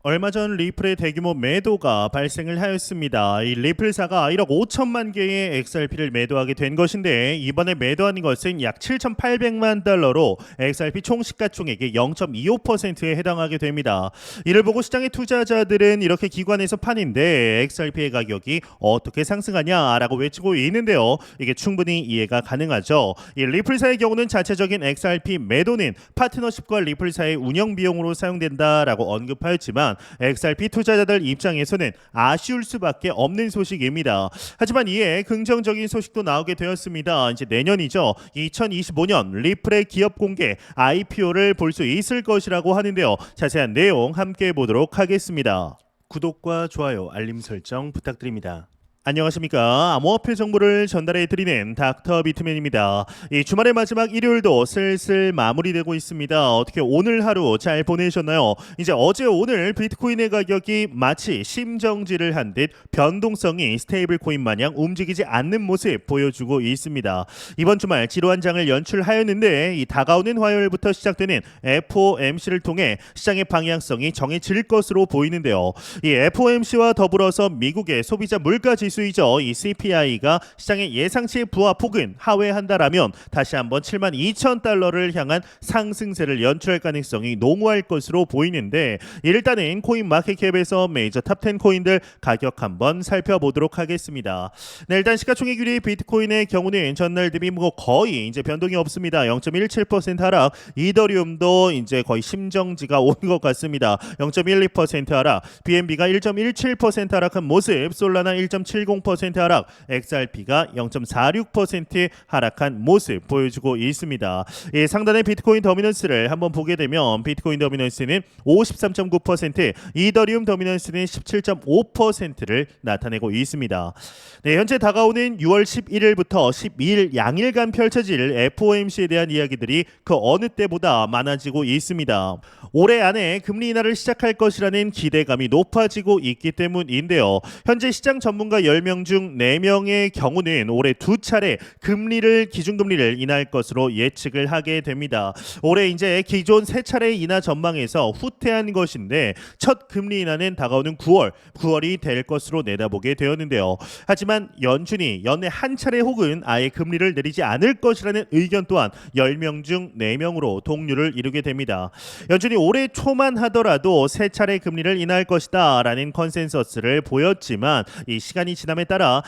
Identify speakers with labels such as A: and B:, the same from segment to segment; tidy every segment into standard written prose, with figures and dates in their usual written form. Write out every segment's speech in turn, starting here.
A: 얼마 전 리플의 대규모 매도가 발생을 하였습니다. 이 리플사가 1억 5천만 개의 XRP를 매도하게 된 것인데 이번에 매도한 것은 약 7,800만 달러로 XRP 총 시가총액의 0.25%에 해당하게 됩니다. 이를 보고 시장의 투자자들은 이렇게 기관에서 판인데 XRP의 가격이 어떻게 상승하냐라고 외치고 있는데요. 이게 충분히 이해가 가능하죠. 이 리플사의 경우는 자체적인 XRP 매도는 파트너십과 리플사의 운영 비용으로 사용된다라고 언급하였지만 XRP 투자자들 입장에서는 아쉬울 수밖에 없는 소식입니다. 하지만 이에 긍정적인 소식도 나오게 되었습니다. 이제 내년이죠. 2025년 리플의 기업 공개 IPO를 볼 수 있을 것이라고 하는데요. 자세한 내용 함께 보도록 하겠습니다. 구독과 좋아요, 알림 설정 부탁드립니다. 안녕하십니까. 암호화폐 정보를 전달해 드리는 닥터 비트맨입니다. 이 주말의 마지막 일요일도 슬슬 마무리되고 있습니다. 어떻게 오늘 하루 잘 보내셨나요? 이제 어제 오늘 비트코인의 가격이 마치 심정지를 한 듯 변동성이 스테이블 코인 마냥 움직이지 않는 모습 보여주고 있습니다. 이번 주말 지루한 장을 연출하였는데 이 다가오는 화요일부터 시작되는 FOMC를 통해 시장의 방향성이 정해질 것으로 보이는데요. 이 FOMC와 더불어서 미국의 소비자 물가 지수 수이죠. 이 CPI가 시장의 예상치의 부합 혹은 하회한다라면 다시 한번 72,000달러를 향한 상승세를 연출할 가능성이 농후할 것으로 보이는데 일단은 코인 마켓캡에서 메이저 탑10 코인들 가격 한번 살펴보도록 하겠습니다. 네, 일단 시가총액 1위 비트코인의 경우는 전날 대비 거의 이제 변동이 없습니다. 0.17% 하락. 이더리움도 이제 거의 심정지가 온 것 같습니다. 0.12% 하락. BNB가 1.17% 하락한 모습. 솔라나 1.70% 하락, XRP가 0.46% 하락한 모습 보여주고 있습니다. 이 상단의 비트코인 더미넌스를 한번 보게 되면 비트코인 더미넌스는 53.9%, 이더리움 더미넌스는 17.5%를 나타내고 있습니다. 네, 현재 다가오는 6월 11일부터 12일 양일간 펼쳐질 FOMC에 대한 이야기들이 그 어느 때보다 많아지고 있습니다. 올해 안에 금리 인하를 시작할 것이라는 기대감이 높아지고 있기 때문인데요. 현재 시장 전문가 10명 중 4명의 경우는 올해 두 차례 기준금리를 인하할 것으로 예측을 하게 됩니다. 올해 이제 기존 세 차례 인하 전망에서 후퇴한 것인데 첫 금리 인하는 다가오는 9월이 될 것으로 내다보게 되었는데요. 하지만 연준이 연내 한 차례 혹은 아예 금리를 내리지 않을 것이라는 의견 또한 10명 중 4명으로 동률을 이루게 됩니다. 연준이 올해 초만 하더라도 세 차례 금리를 인하할 것이다 라는 컨센서스를 보였지만 이 시간이 지남에 따라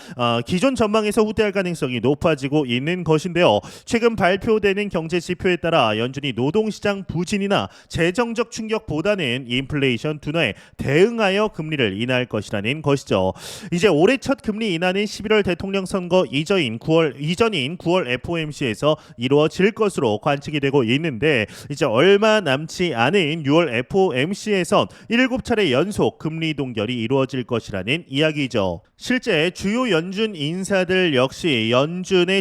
A: 기존 전망에서 후퇴할 가능성이 높아지고 있는 것인데요. 최근 발표되는 경제 지표에 따라 연준이 노동시장 부진이나 재정적 충격보다는 인플레이션 둔화에 대응하여 금리를 인하할 것이라는 것이죠. 이제 올해 첫 금리 인하는 11월 대통령 선거 이전인 9월 FOMC에서 이루어질 것으로 관측이 되고 있는데 이제 얼마 남지 않은 6월 FOMC에선 7차례 연속 금리 동결이 이루어질 것이라는 이야기죠. 실제 연준의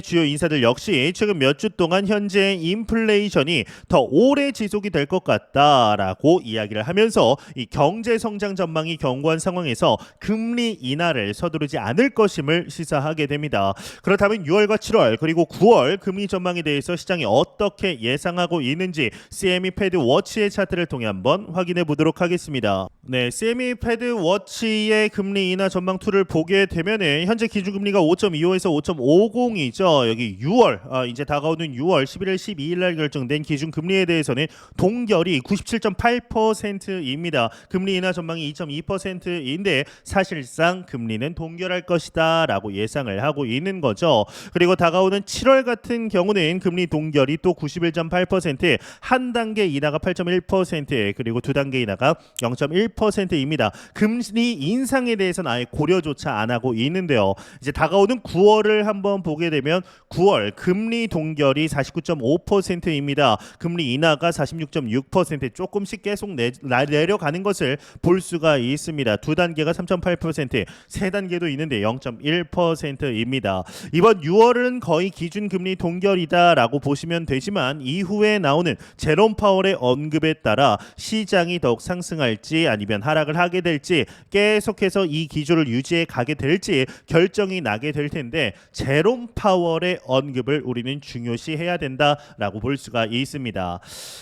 A: 주요 인사들 역시 최근 몇 주 동안 현재 인플레이션이 더 오래 지속이 될 것 같다라고 이야기를 하면서 이 경제 성장 전망이 견고한 상황에서 금리 인하를 서두르지 않을 것임을 시사하게 됩니다. 그렇다면 6월과 7월 그리고 9월 금리 전망에 대해서 시장이 어떻게 예상하고 있는지 CME 패드 워치의 차트를 통해 한번 확인해 보도록 하겠습니다. 네, CME 패드 워치의 금리 인하 전망 툴을 보게 되면은 현재 기준금리가 5.25에서 5.50이죠. 여기 6월 이제 다가오는 6월 11일 12일 날 결정된 기준금리에 대해서는 동결이 97.8%입니다. 금리 인하 전망이 2.2%인데 사실상 금리는 동결할 것이다 라고 예상을 하고 있는 거죠. 그리고 다가오는 7월 같은 경우는 금리 동결이 또 91.8%, 한 단계 인하가 8.1%, 그리고 두 단계 인하가 0.1%입니다. 금리 인상에 대해서는 아예 고려조차 안 하고 있는데요. 이제 다가오는 9월을 한번 보게 되면 9월 금리 동결이 49.5%입니다. 금리 인하가 46.6%, 조금씩 계속 내려가는 것을 볼 수가 있습니다. 두 단계가 3.8%, 세 단계도 있는데 0.1%입니다. 이번 6월은 거의 기준금리 동결이다라고 보시면 되지만 이후에 나오는 제롬 파월의 언급에 따라 시장이 더욱 상승할지 아니면 아니면 하락을 하게 될지 계속해서 이 기조를 유지해 가게 될지 결정이 나게 될 텐데 제롬 파월의 언급을 우리는 중요시해야 된다라고 볼 수가 있습니다.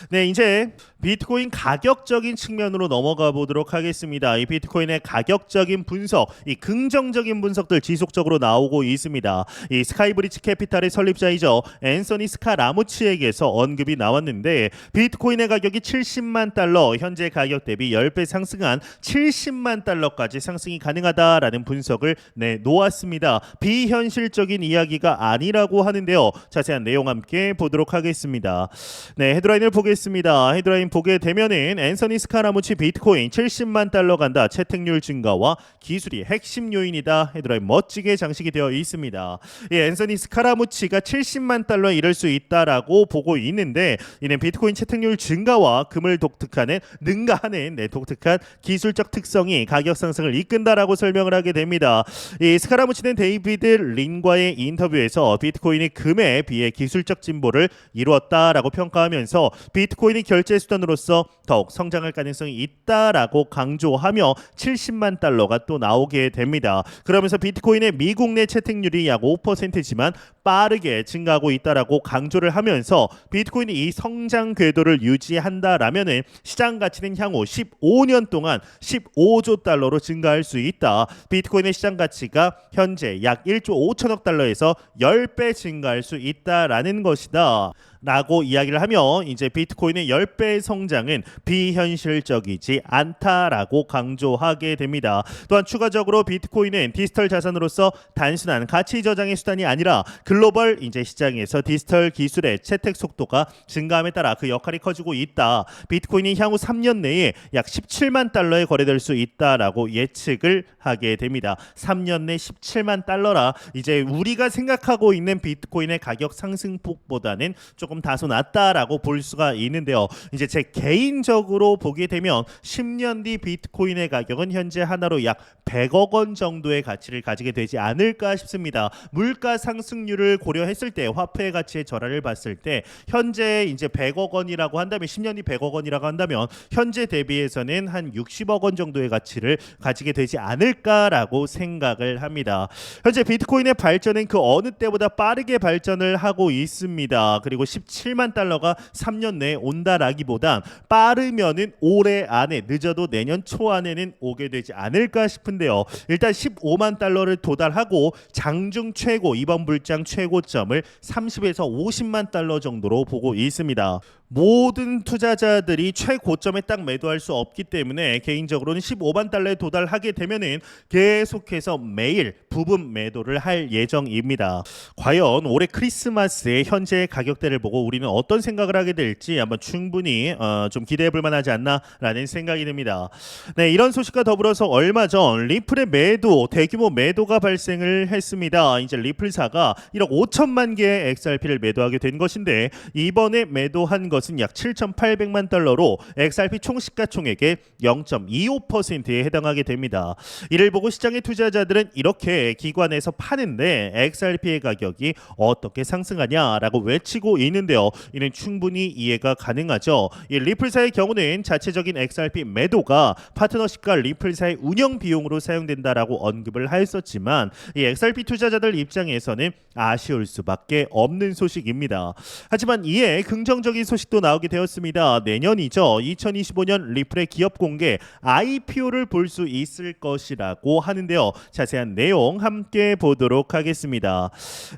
A: 네, 이제 비트코인 가격적인 측면으로 넘어가 보도록 하겠습니다. 이 비트코인의 가격적인 분석, 이 긍정적인 분석들 지속적으로 나오고 있습니다. 이 스카이브리지 캐피탈의 설립자이죠. 앤서니 스카라무치에게서 언급이 나왔는데 비트코인의 가격이 70만 달러, 현재 가격 대비 10배 상승한 70만 달러까지 상승이 가능하다라는 분석을 내놓았습니다. 비현실적인 이야기가 아니라고 하는데요. 자세한 내용 함께 보도록 하겠습니다. 네, 헤드라인을 보겠습니다. 헤드라인 보게 되면은 앤서니 스카라무치 비트코인 70만 달러 간다. 채택률 증가와 기술이 핵심 요인이다. 헤드라인 멋지게 장식이 되어 있습니다. 이 앤서니 스카라무치가 70만 달러에 이를 수 있다라고 보고 있는데 이는 비트코인 채택률 증가와 금을 독특하는 능가하는 독특한 기술적 특성이 가격 상승을 이끈다라고 설명을 하게 됩니다. 이 스카라무치는 데이비드 린과의 인터뷰에서 비트코인이 금에 비해 기술적 진보를 이루었다라고 평가하면서 비트코인이 결제 수단으로서 더욱 성장할 가능성이 있다라고 강조하며 70만 달러가 또 나오게 됩니다. 그러면서 비트코인의 미국 내 채택률이 약 5%지만 빠르게 증가하고 있다라고 강조를 하면서 비트코인이 이 성장 궤도를 유지한다라면은 시장 가치는 향후 15년 동안 15조 달러로 증가할 수 있다. 비트코인의 시장 가치가 현재 약 1조 5천억 달러에서 10배 증가할 수 있다라는 것이다. 라고 이야기를 하며 이제 비트코인의 10배 성장은 비현실적이지 않다라고 강조하게 됩니다. 또한 추가적으로 비트코인은 디지털 자산으로서 단순한 가치 저장의 수단이 아니라 글로벌 이제 시장에서 디지털 기술의 채택 속도가 증가함에 따라 그 역할이 커지고 있다. 비트코인이 향후 3년 내에 약 17만 달러에 거래될 수 있다라고 예측을 하게 됩니다. 3년 내 17만 달러라 이제 우리가 생각하고 있는 비트코인의 가격 상승폭보다는 조금 다소 낮다라고 볼 수가 있는데요. 이제 제 개인적으로 보게 되면 10년 뒤 비트코인의 가격은 현재 하나로 약 100억 원 정도의 가치를 가지게 되지 않을까 싶습니다. 물가 상승률을 고려했을 때 화폐 가치의 절하를 봤을 때 현재 이제 100억 원이라고 한다면 10년 뒤 100억 원이라고 한다면 현재 대비해서는 한 60억 원 정도의 가치를 가지게 되지 않을까라고 생각을 합니다. 현재 비트코인의 발전은 그 어느 때보다 빠르게 발전을 하고 있습니다. 그리고 17만 달러가 3년 내에 온다라기보단 빠르면은 올해 안에 늦어도 내년 초 안에는 오게 되지 않을까 싶은데요. 일단 15만 달러를 도달하고 장중 최고 이번 불장 최고점을 30에서 50만 달러 정도로 보고 있습니다. 모든 투자자들이 최고점에 딱 매도할 수 없기 때문에 개인적으로는 15만 달러에 도달하게 되면은 계속해서 매일 부분 매도를 할 예정입니다. 과연 올해 크리스마스의 현재 가격대를 보고 우리는 어떤 생각을 하게 될지 한번 충분히 좀 기대해 볼 만하지 않나라는 생각이 듭니다. 네, 이런 소식과 더불어서 얼마 전 리플의 매도 대규모 매도가 발생을 했습니다. 이제 리플사가 1억 5천만 개의 XRP를 매도하게 된 것인데 이번에 매도한 것은 약 7,800만 달러로 XRP 총 시가총액의 0.25%에 해당하게 됩니다. 이를 보고 시장의 투자자들은 이렇게 기관에서 파는데 XRP의 가격이 어떻게 상승하냐라고 외치고 있는데요. 이는 충분히 이해가 가능하죠. 이 리플사의 경우는 자체적인 XRP 매도가 파트너십과 리플사의 운영 비용으로 사용된다라고 언급을 하였었지만 이 XRP 투자자들 입장에서는 아쉬울 수밖에 없는 소식입니다. 하지만 이에 긍정적인 소식도 나오게 되었습니다. 내년이죠. 2025년 리플의 기업 공개 IPO를 볼 수 있을 것이라고 하는데요. 자세한 내용 함께 보도록 하겠습니다.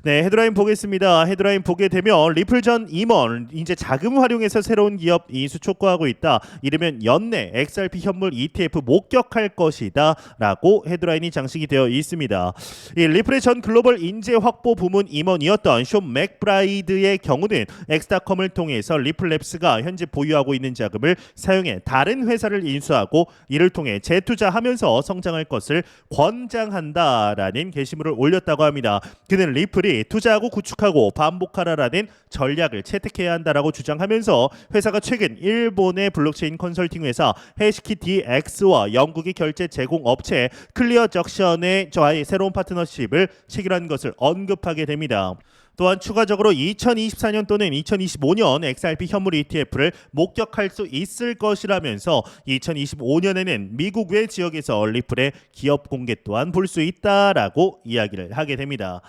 A: 네, 헤드라인 보겠습니다. 헤드라인 보게 되면 리플 전 임원 이제 자금 활용해서 새로운 기업 이수 촉구하고 있다. 이르면 연내 XRP 현물 ETF 목격할 것이다 라고 헤드라인이 장식이 되어 있습니다. 이 리플의 전 글로벌 인재 확보 부문 임원이었던 쇼 맥브라이드의 경우는 엑스닷컴을 통해서 리플랩스가 현재 보유하고 있는 자금을 사용해 다른 회사를 인수하고 이를 통해 재투자하면서 성장할 것을 권장한다라는 게시물을 올렸다고 합니다. 그는 리플이 투자하고 구축하고 반복하라라는 전략을 채택해야 한다라고 주장하면서 회사가 최근 일본의 블록체인 컨설팅 회사 해시키 DX와 영국의 결제 제공 업체 클리어 적션의 저와의 새로운 파트너십을 체결한 것을 언급하게 됩니다. 또한 추가적으로 2024년 또는 2025년 XRP 현물 ETF를 목격할 수 있을 것이라면서 2025년에는 미국 외 지역에서 리플의 기업 공개 또한 볼 수 있다라고 이야기를 하게 됩니다.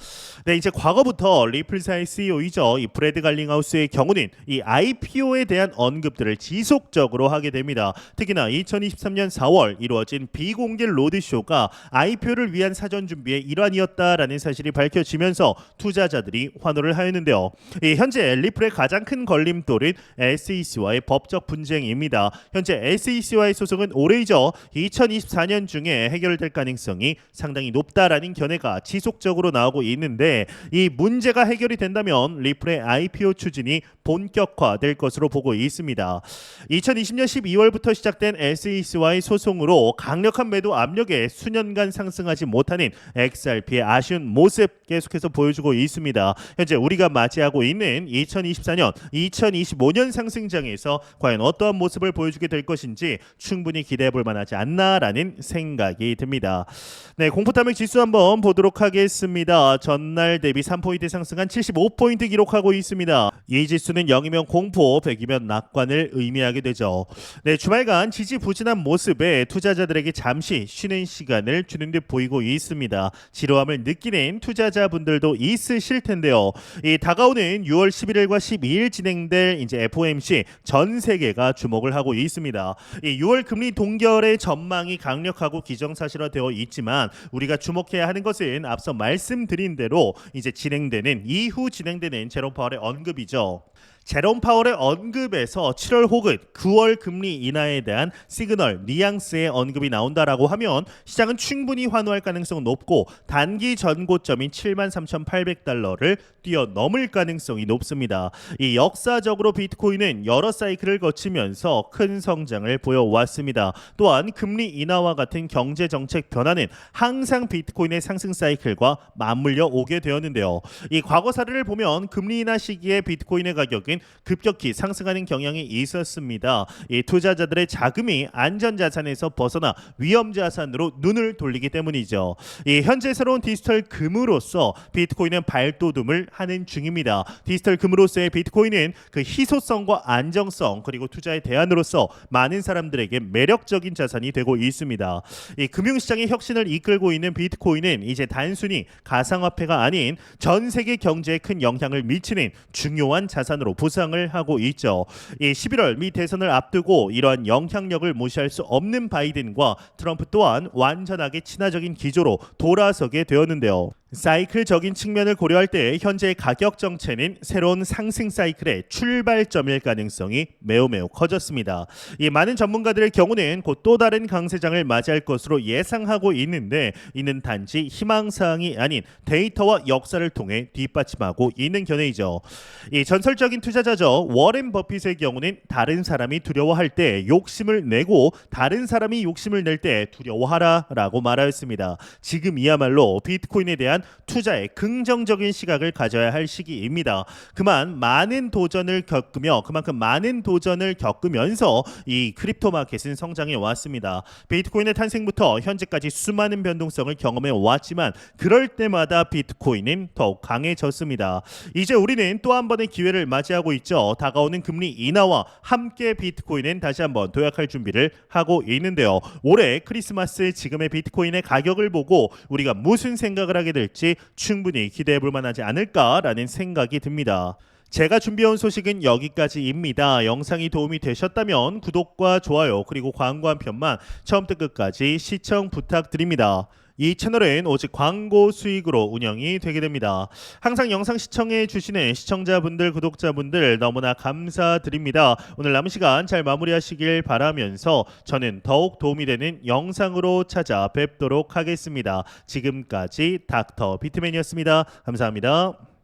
A: 네, 이제 과거부터 리플사의 CEO이죠. 이 브래드 갈링하우스의 경우는 이 IPO에 대한 언급들을 지속적으로 하게 됩니다. 특히나 2023년 4월 이루어진 비공개 로드쇼가 IPO를 위한 사전 준비의 일환이었다라는 사실이 밝혀지면서 투자자들이 환호를 하였는데요. 현재 리플의 가장 큰 걸림돌은 SEC와의 법적 분쟁입니다. 현재 SEC와의 소송은 올해이죠. 2024년 중에 해결될 가능성이 상당히 높다라는 견해가 지속적으로 나오고 있는데 이 문제가 해결이 된다면 리플의 IPO 추진이 본격화될 것으로 보고 있습니다. 2020년 12월부터 시작된 SEC와의 소송으로 강력한 매도 압력에 수년간 상승하지 못하는 XRP의 아쉬운 모습 계속해서 보여주고 있습니다. 현재 우리가 맞이하고 있는 2024년, 2025년 상승장에서 과연 어떠한 모습을 보여주게 될 것인지 충분히 기대해 볼 만하지 않나라는 생각이 듭니다. 네, 공포탐욕 지수 한번 보도록 하겠습니다. 전날 대비 3포인트 상승한 75포인트 기록하고 있습니다. 이 지수는 0이면 공포, 100이면 낙관을 의미하게 되죠. 네, 주말간 지지부진한 모습에 투자자들에게 잠시 쉬는 시간을 주는 듯 보이고 있습니다. 지루함을 느끼는 투자자분들도 있으실 텐데요. 이 다가오는 6월 11일과 12일 진행될 이제 FOMC 전 세계가 주목을 하고 있습니다. 이 6월 금리 동결의 전망이 강력하고 기정사실화되어 있지만 우리가 주목해야 하는 것은 앞서 말씀드린 대로 이제 이후 진행되는 제롬 파월의 언급이죠. 제롬 파월의 언급에서 7월 혹은 9월 금리 인하에 대한 시그널, 뉘앙스의 언급이 나온다라고 하면 시장은 충분히 환호할 가능성은 높고 단기 전고점인 73,800달러를 뛰어넘을 가능성이 높습니다. 이 역사적으로 비트코인은 여러 사이클을 거치면서 큰 성장을 보여왔습니다. 또한 금리 인하와 같은 경제 정책 변화는 항상 비트코인의 상승 사이클과 맞물려 오게 되었는데요. 이 과거 사례를 보면 금리 인하 시기에 비트코인의 가격은 급격히 상승하는 경향이 있었습니다. 이 투자자들의 자금이 안전자산에서 벗어나 위험자산으로 눈을 돌리기 때문이죠. 이 현재 새로운 디지털 금으로서 비트코인은 발돋움을 하는 중입니다. 디지털 금으로서의 비트코인은 그 희소성과 안정성 그리고 투자의 대안으로서 많은 사람들에게 매력적인 자산이 되고 있습니다. 이 금융시장의 혁신을 이끌고 있는 비트코인은 이제 단순히 가상화폐가 아닌 전 세계 경제에 큰 영향을 미치는 중요한 자산으로 부상을 하고 있죠. 이 11월 미 대선을 앞두고 이러한 영향력을 무시할 수 없는 바이든과 트럼프 또한 완전하게 친화적인 기조로 돌아서게 되었는데요. 사이클적인 측면을 고려할 때 현재의 가격 정체는 새로운 상승 사이클의 출발점일 가능성이 매우 커졌습니다. 이 많은 전문가들의 경우는 곧 또 다른 강세장을 맞이할 것으로 예상하고 있는데 이는 단지 희망사항이 아닌 데이터와 역사를 통해 뒷받침하고 있는 견해이죠. 이 전설적인 투자자죠. 워렌 버핏의 경우는 다른 사람이 두려워할 때 욕심을 내고 다른 사람이 욕심을 낼 때 두려워하라 라고 말하였습니다. 지금이야말로 비트코인에 대한 투자에 긍정적인 시각을 가져야 할 시기입니다. 그만큼 많은 도전을 겪으면서 이 크립토 마켓은 성장해 왔습니다. 비트코인의 탄생부터 현재까지 수많은 변동성을 경험해 왔지만 그럴 때마다 비트코인은 더욱 강해졌습니다. 이제 우리는 또 한 번의 기회를 맞이하고 있죠. 다가오는 금리 인하와 함께 비트코인은 다시 한번 도약할 준비를 하고 있는데요. 올해 크리스마스 지금의 비트코인의 가격을 보고 우리가 무슨 생각을 하게 될지 충분히 기대해 볼 만하지 않을까라는 생각이 듭니다. 제가 준비해온 소식은 여기까지입니다. 영상이 도움이 되셨다면 구독과 좋아요 그리고 광고 한 편만 처음부터 끝까지 시청 부탁드립니다. 이 채널은 오직 광고 수익으로 운영이 되게 됩니다. 항상 영상 시청해 주시는 시청자분들, 구독자분들 너무나 감사드립니다. 오늘 남은 시간 잘 마무리하시길 바라면서 저는 더욱 도움이 되는 영상으로 찾아뵙도록 하겠습니다. 지금까지 닥터 비트맨이었습니다. 감사합니다.